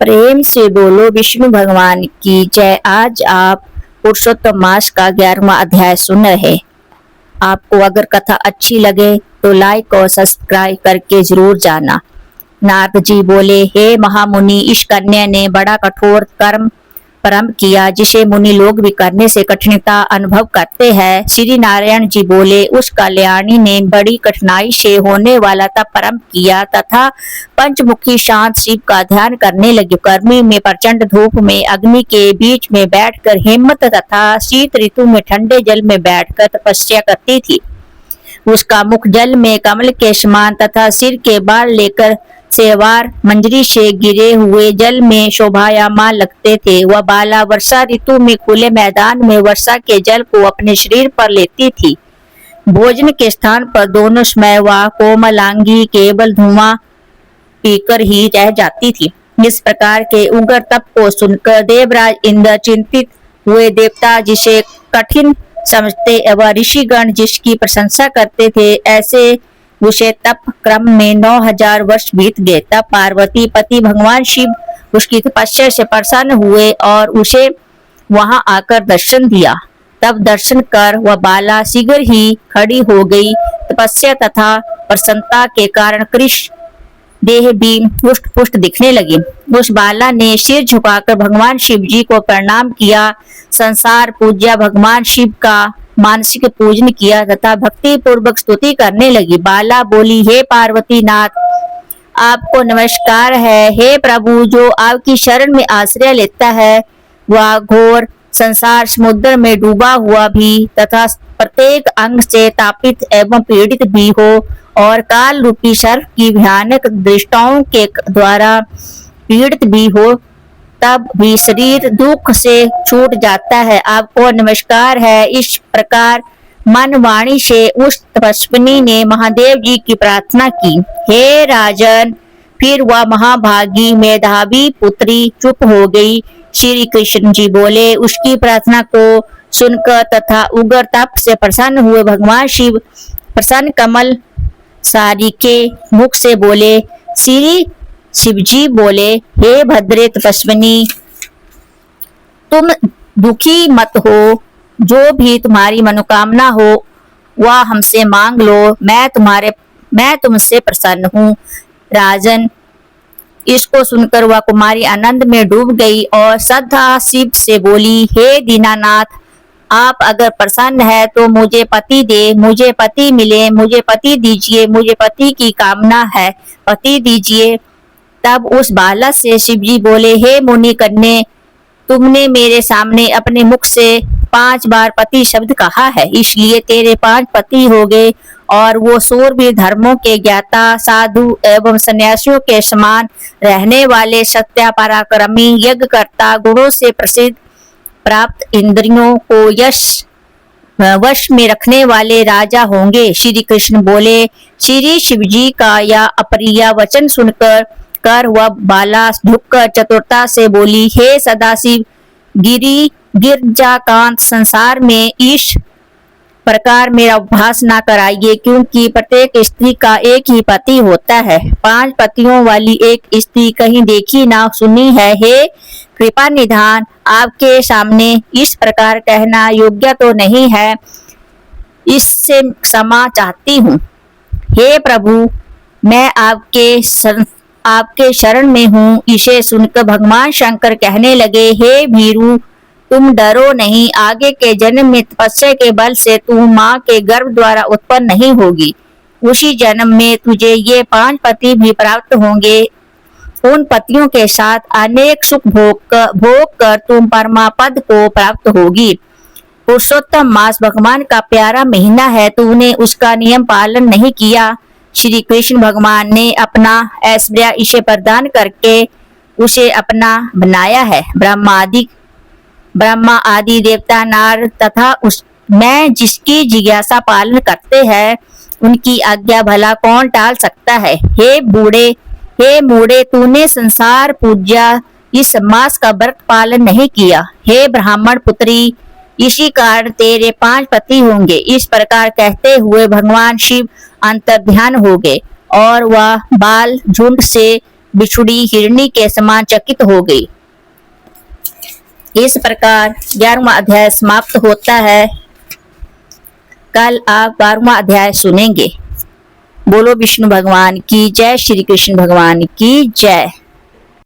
प्रेम से बोलो विष्णु भगवान की जय। आज आप पुरुषोत्तम मास का 11वां अध्याय सुन रहे। आपको अगर कथा अच्छी लगे तो लाइक और सब्सक्राइब करके जरूर जाना। नारद जी बोले, हे महामुनि, इस कन्या ने बड़ा कठोर कर्म प्रारंभ किया जिसे मुनि लोग भी करने से कठिनता अनुभव करते हैं। श्री नारायण जी बोले, उस कल्याणी ने बड़ी कठिनाई से होने वाला तप प्रारंभ किया तथा पंचमुखी शांत शिव का ध्यान करने लगी। गर्मी में प्रचंड धूप में अग्नि के बीच में बैठकर, हिम्मत तथा शीत ऋतु में ठंडे जल में बैठकर तपस्या करती थी। उसका मुख जल में कमल के समान तथा सिर के बाल लेकर सेवार मंजरी से गिरे हुए जल में शोभायमान लगते थे। वह बाला वर्षा ऋतु में खुले मैदान में वर्षा के जल को अपने शरीर पर लेती थी। भोजन के स्थान पर दोनों समय वह कोमलांगी केवल धुआं पीकर ही रह जाती थी। इस प्रकार के उग्र तप को सुनकर देवराज इंद्र चिंतित हुए। देवता जिसे कठिन समझते एवं ऋषिगण जिसकी प्रशंसा करते थे, ऐसे उसे तप क्रम में 9000 वर्ष बीत गए। तब पार्वती पति भगवान शिव उसकी तपस्या से प्रसन्न हुए और उसे वहां आकर दर्शन दिया। तब दर्शन कर वह बाला शीघ्र ही खड़ी हो गई। तपस्या तथा प्रसन्नता के कारण कृष्ण देह भी पुष्ट पुष्ट दिखने लगी। उस बाला ने सिर झुकाकर भगवान शिव जी को प्रणाम किया, संसार पूज्या भगवान शिव का मानसिक पूजन किया तथा भक्ति पूर्वक स्तुति करने लगी। बाला बोली, हे पार्वती नाथ, आपको नमस्कार है। हे प्रभु, जो आपकी शरण में आश्रय लेता है वह घोर संसार समुद्र में डूबा हुआ भी तथा प्रत्येक अंग से तापित एवं पीड़ित भी हो और काल रूपी सर्प की भयानक दृष्टाओं के द्वारा पीड़ित भी हो, तब भी शरीर दुख से छूट जाता है। आपको नमस्कार है। इस प्रकार मन वाणी से उस तपस्विनी ने महादेव जी की प्रार्थना की। हे राजन, फिर वह महाभागी मेधावी पुत्री चुप हो गई। श्री कृष्ण जी बोले, उसकी प्रार्थना को सुनकर तथा उग्र तप से प्रसन्न हुए भगवान शिव प्रसन्न कमल सारी के मुख से बोले। श्री शिवजी बोले, हे भद्रे तपस्विनी, तुम दुखी मत हो। जो भी तुम्हारी मनोकामना हो वह हमसे मांग लो। मैं तुमसे प्रसन्न हूँ। राजन, इसको सुनकर वह कुमारी आनंद में डूब गई और श्रद्धा शिव से बोली, हे दीनानाथ, आप अगर प्रसन्न है तो मुझे पति दे, मुझे पति मिले, मुझे पति दीजिए, मुझे पति की कामना है, पति दीजिए। तब उस बालक से शिवजी बोले, हे मुनि कन्या, तुमने मेरे सामने अपने मुख से 5 बार पति शब्द कहा है, इसलिए तेरे 5 पति हो गए और वो सूरवीर धर्मों के ज्ञाता साधु एवं सन्यासियों के समान रहने वाले सत्या पराक्रमी यज्ञकर्ता गुणों से प्रसिद्ध प्राप्त इंद्रियों को वश में रखने वाले राजा होंगे। श्री कृष्ण बोले। श्री शिवजी का यह अप्रिय वचन सुनकर वह बाला झुककर चतुरता से बोली, हे सदाशिव गिरजाकांत, संसार में इस प्रकार मेरा उपहास न कराइए, क्योंकि प्रत्येक स्त्री का एक ही पति होता है। 5 पतियों वाली एक स्त्री कहीं देखी ना सुनी है। हे कृपा निधान, आपके सामने इस प्रकार कहना योग्य तो नहीं है, इससे क्षमा चाहती हूँ। हे प्रभु, मैं आपके शरण में हूँ। इसे सुनकर भगवान शंकर कहने लगे, हे भीरू, तुम डरो नहीं। आगे के जन्म में तपस्या के बल से तू माँ के गर्भ द्वारा उत्पन्न नहीं होगी। उसी जन्म में तुझे ये 5 पति भी प्राप्त होंगे। उन पतियों के साथ अनेक सुख भोग कर तुम परमापद को प्राप्त होगी। पुरुषोत्तम मास भगवान का प्यारा महीना है, तूने उसका नियम पालन नहीं किया। श्री कृष्ण भगवान ने अपना ऐश्वर्य इसे प्रदान करके उसे अपना बनाया है। ब्रह्मा आदि देवता नार तथा मैं जिसकी जिज्ञासा पालन करते हैं, उनकी आज्ञा भला कौन टाल सकता है। हे मूढ़े, तूने संसार पूज्या इस मास का व्रत पालन नहीं किया। हे ब्राह्मण पुत्री, इसी कारण तेरे 5 पति होंगे। इस प्रकार कहते हुए भगवान शिव अंतर्ध्यान हो गए और वह बाल झुंड से बिछुड़ी हिरणी के समान चकित हो गई। इस प्रकार 11वां अध्याय समाप्त होता है। कल आप 12वां अध्याय सुनेंगे। बोलो विष्णु भगवान की जय, श्री कृष्ण भगवान की जय।